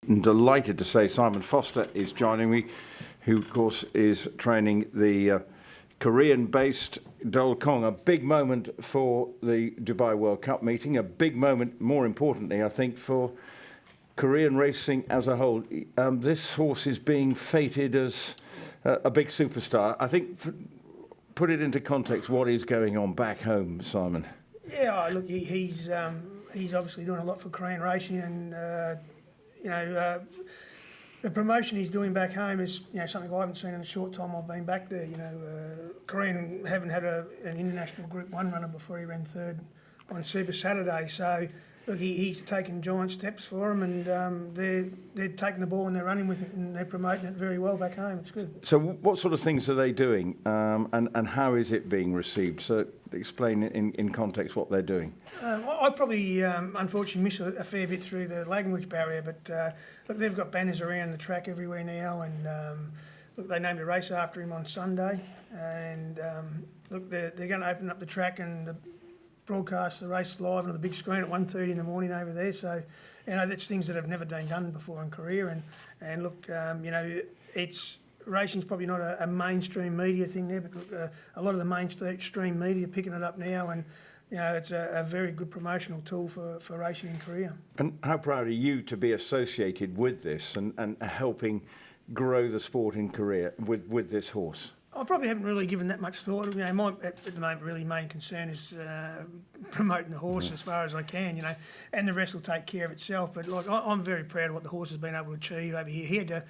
delighted to say Simon Foster is joining me, who of course is training the Korean-based Dol Kong. A big moment for the Dubai World Cup meeting, a big moment, more importantly, I think, for Korean racing as a whole. This horse is being fated as a big superstar. I think, put it into context, what is going on back home, Simon? Yeah, look, he's obviously doing a lot for Korean racing, and the promotion he's doing back home is something I haven't seen in the short time I've been back there. Korean haven't had an international Group 1 runner before he ran third on Super Saturday, so look, he's taken giant steps for him, and they're taking the ball and they're running with it, and they're promoting it very well back home. It's good. So what sort of things are they doing, and how is it being received? So explain in context what they're doing. I probably, unfortunately, miss a fair bit through the language barrier, but look, they've got banners around the track everywhere now, and look, they named a race after him on Sunday, and look, they're going to open up the track and broadcast the race live on the big screen at 1:30 in the morning over there. So, that's things that have never been done before in Korea. And look, it's racing's probably not a mainstream media thing there, but look, a lot of the mainstream media are picking it up now, and it's a very good promotional tool for racing in Korea. And how proud are you to be associated with this and helping grow the sport in Korea with this horse? I probably haven't really given that much thought. My at the moment really main concern is promoting the horse as far as I can, and the rest will take care of itself. But like, I'm very proud of what the horse has been able to achieve over here. He had to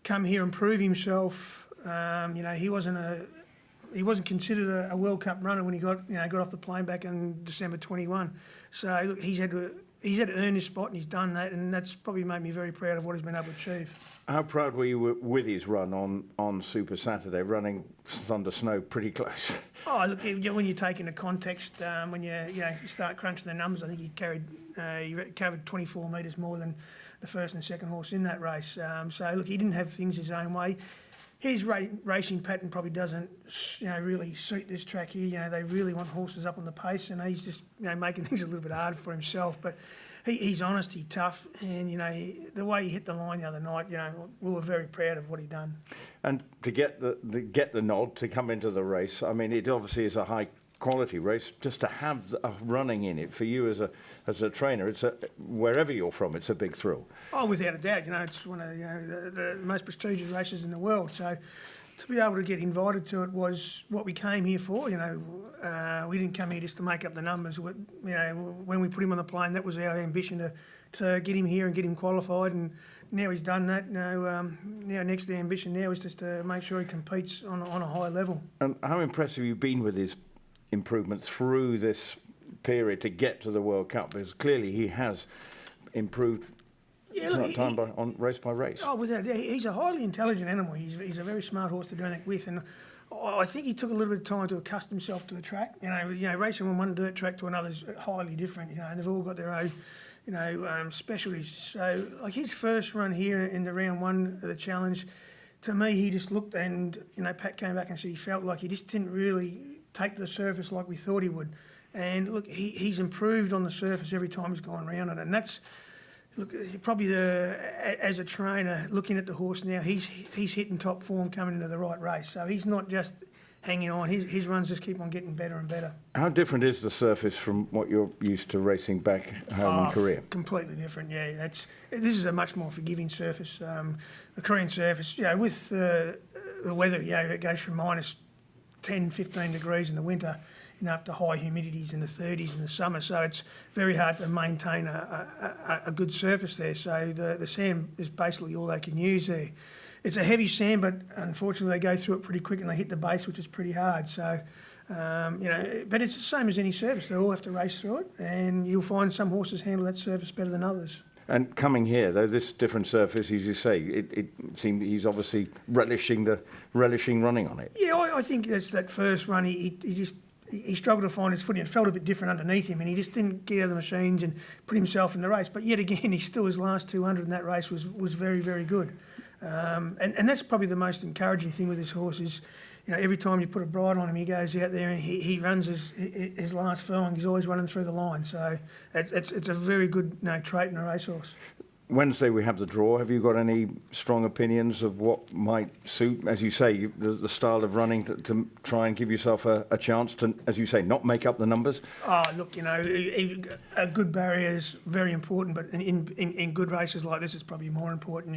come here and prove himself. He wasn't considered a World Cup runner when he got off the plane back in December 21. So look, he's had to earn his spot, and he's done that, and that's probably made me very proud of what he's been able to achieve. How proud were you with his run on Super Saturday, running thunder snow pretty close? Oh, look, when you take into context, when you start crunching the numbers, I think he covered 24 metres more than the first and second horse in that race. So look, he didn't have things his own way. His racing pattern probably doesn't, really suit this track here. They really want horses up on the pace, and he's just, making things a little bit hard for himself. But he's honest, he's tough, and the way he hit the line the other night, we were very proud of what he done. And to get the nod to come into the race, I mean, it obviously is a high quality race. Just to have a running in it for you as a trainer, wherever you're from, it's a big thrill. Oh, without a doubt. It's one of the most prestigious races in the world. So to be able to get invited to it was what we came here for. We didn't come here just to make up the numbers. When we put him on the plane, that was our ambition to get him here and get him qualified. And now he's done that. Now next the ambition now is just to make sure he competes on a high level. And how impressive have you been with his improvement through this period to get to the World Cup? Because clearly he has improved race by race. Oh, he's a highly intelligent animal. He's a very smart horse to do that with, and I think he took a little bit of time to accustom himself to the track. Racing from one dirt track to another is highly different. And they've all got their own specialties. So like his first run here in the round one of the challenge, to me he just looked, and Pat came back and said he felt like he just didn't really take to the surface like we thought he would. And look, he's improved on the surface every time he's gone around it, and that's, look, probably as a trainer looking at the horse now, he's hitting top form coming into the right race. So he's not just hanging on. His runs just keep on getting better and better. How different is the surface from what you're used to racing back home in Korea? Completely different. Yeah, this is a much more forgiving surface. The Korean surface, with the weather, it goes from minus 10, 15 degrees in the winter, up to high humidities in the 30s in the summer. So it's very hard to maintain a good surface there. So the sand is basically all they can use there. It's a heavy sand, but unfortunately they go through it pretty quick and they hit the base, which is pretty hard. So, but it's the same as any surface. They all have to race through it, and you'll find some horses handle that surface better than others. And coming here, though, this different surface, as you say, it seemed he's obviously relishing running on it. Yeah, I think that's that first run. He struggled to find his footing. It felt a bit different underneath him, and he just didn't get out of the machines and put himself in the race. But yet again, his last 200 in that race was very, very good. And that's probably the most encouraging thing with this horse is, every time you put a bridle on him, he goes out there and he runs his last furlong. He's always running through the line. So it's a very good trait in a racehorse. Wednesday we have the draw. Have you got any strong opinions of what might suit, as you say, the style of running to try and give yourself a chance to, as you say, not make up the numbers? Oh, look, a good barrier is very important, but in good races like this, it's probably more important,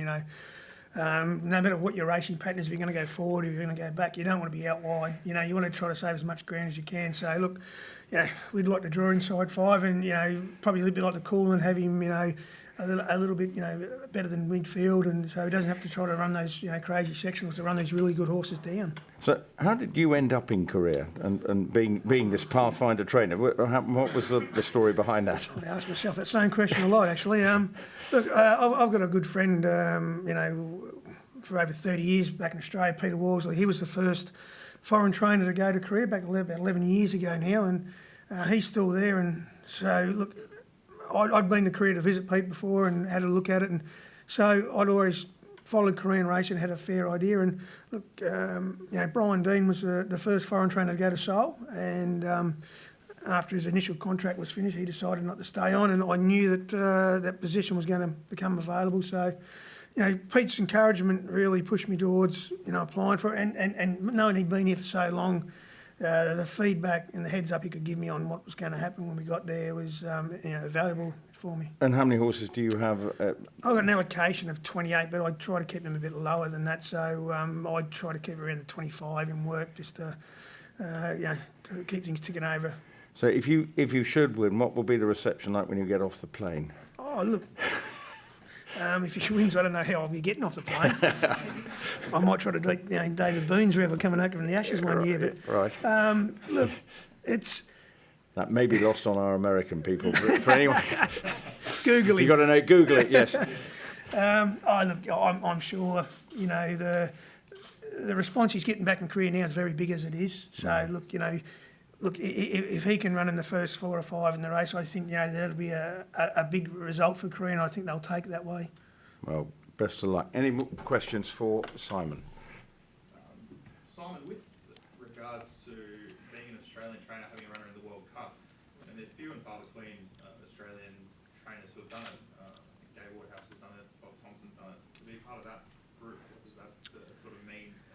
No matter what your racing pattern is, if you're going to go forward, if you're going to go back, you don't want to be out wide. You want to try to save as much ground as you can. So, look, we'd like to draw inside 5 and, probably a little bit like the cool and have him, a little bit, better than midfield, and so he doesn't have to try to run those, crazy sectionals to run these really good horses down. So, how did you end up in Korea and being this Pathfinder trainer? What was the story behind that? I ask myself that same question a lot, actually. Look, I've got a good friend, for over 30 years back in Australia, Peter Worsley. He was the first foreign trainer to go to Korea back about 11 years ago now, and he's still there. And so, look, I'd been to Korea to visit Pete before and had a look at it, and so I'd always followed Korean racing, had a fair idea. And look, Brian Dean was the first foreign trainer to go to Seoul, and after his initial contract was finished, he decided not to stay on, and I knew that that position was going to become available. So, Pete's encouragement really pushed me towards, applying for it, and knowing he'd been here for so long. The feedback and the heads up he could give me on what was going to happen when we got there was valuable for me. And how many horses do you have? I've got an allocation of 28, but I try to keep them a bit lower than that. So I try to keep around the 25 in work, just to keep things ticking over. So if you should win, what will be the reception like when you get off the plane? Oh, look. If he wins, I don't know how I'll be getting off the plane. I might try to do David Boone's route coming up from the Ashes one year. But right. Look, it's... That may be lost on our American people. For anyone... Google it. You've got to know, Google it, yes. I'm sure, the response he's getting back in Korea now is very big as it is. So, look, if he can run in the first 4 or 5 in the race, I think, that'll be a big result for Korea, and I think they'll take it that way. Well, best of luck. Any more questions for Simon? Simon, with regards to being an Australian trainer, having a runner in the World Cup, and they're few and far between Australian trainers who have done it. Gay Waterhouse has done it, Bob Thompson's done it. To be part of that group, what does that sort of mean as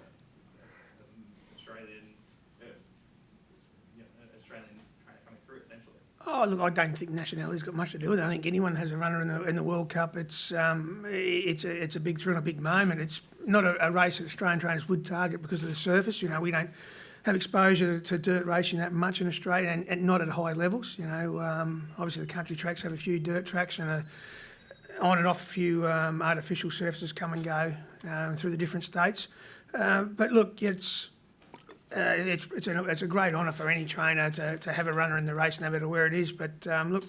an Australian trainer coming through, essentially? Oh, look, I don't think nationality's got much to do with it. I think anyone has a runner in the World Cup. It's a big thrill and a big moment. It's not a race that Australian trainers would target because of the surface. We don't have exposure to dirt racing that much in Australia, and not at high levels. Obviously the country tracks have a few dirt tracks and on and off a few artificial surfaces come and go through the different states. But look, it's a great honour for any trainer to have a runner in the race, no matter where it is. But look,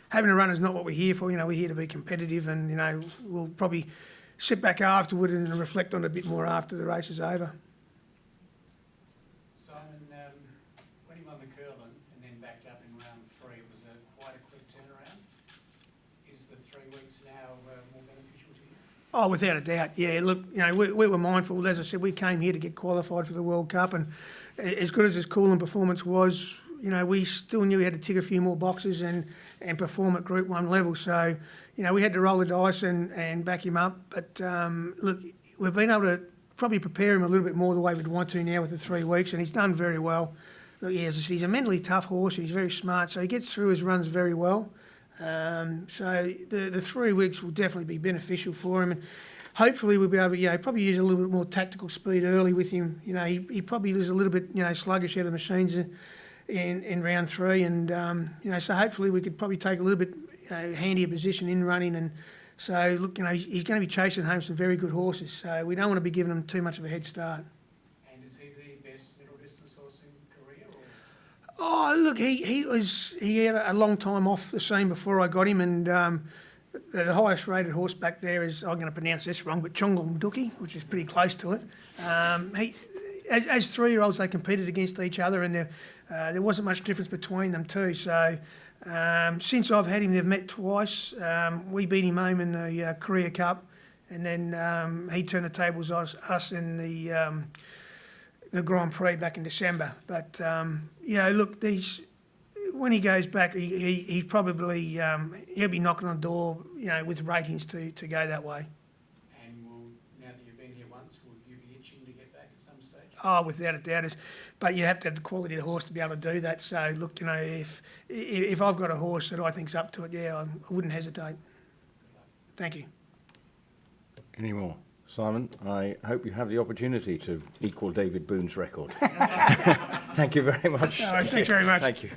having a runner is not what we're here for. We're here to be competitive, and we'll probably sit back afterward and reflect on it a bit more after the race is over. Simon, when he won the Curlin and then backed up in round 3, it was quite a quick turnaround. Is the 3 weeks now more beneficial to you? Oh, without a doubt, yeah. Look, we were mindful. As I said, we came here to get qualified for the World Cup, and as good as his cooling performance was, we still knew we had to tick a few more boxes and perform at Group 1 level. So, we had to roll the dice and back him up. But look, we've been able to probably prepare him a little bit more the way we'd want to now with the 3 weeks, and he's done very well. Look, yeah, as I said, he's a mentally tough horse. He's very smart, so he gets through his runs very well. So the 3 weeks will definitely be beneficial for him, and hopefully we'll be able to, probably use a little bit more tactical speed early with him. He probably was a little bit, sluggish out of the machines in round 3, and so hopefully we could probably take a little bit handier position in running. And so look, he's going to be chasing home some very good horses. So we don't want to be giving him too much of a head start. And is he the best middle distance horse in Korea? Or? Oh, look, he had a long time off the scene before I got him, and the highest rated horse back there is, I'm going to pronounce this wrong, but Chongong Duki, which is pretty close to it. As 3-year-olds, they competed against each other, and there wasn't much difference between them too. So since I've had him, they've met twice. We beat him home in the Korea Cup, and then he turned the tables on us in the Grand Prix back in December. But look, when he goes back, he's probably he'll be knocking on the door, with ratings to go that way. And now that you've been here once, will you be itching to get back at some stage? Oh, without a doubt, but you have to have the quality of the horse to be able to do that. So look, if I've got a horse that I think's up to it, I wouldn't hesitate. Thank you. Any more? Simon, I hope you have the opportunity to equal David Boone's record. Thank you very much. All right, thanks very much. Thank you.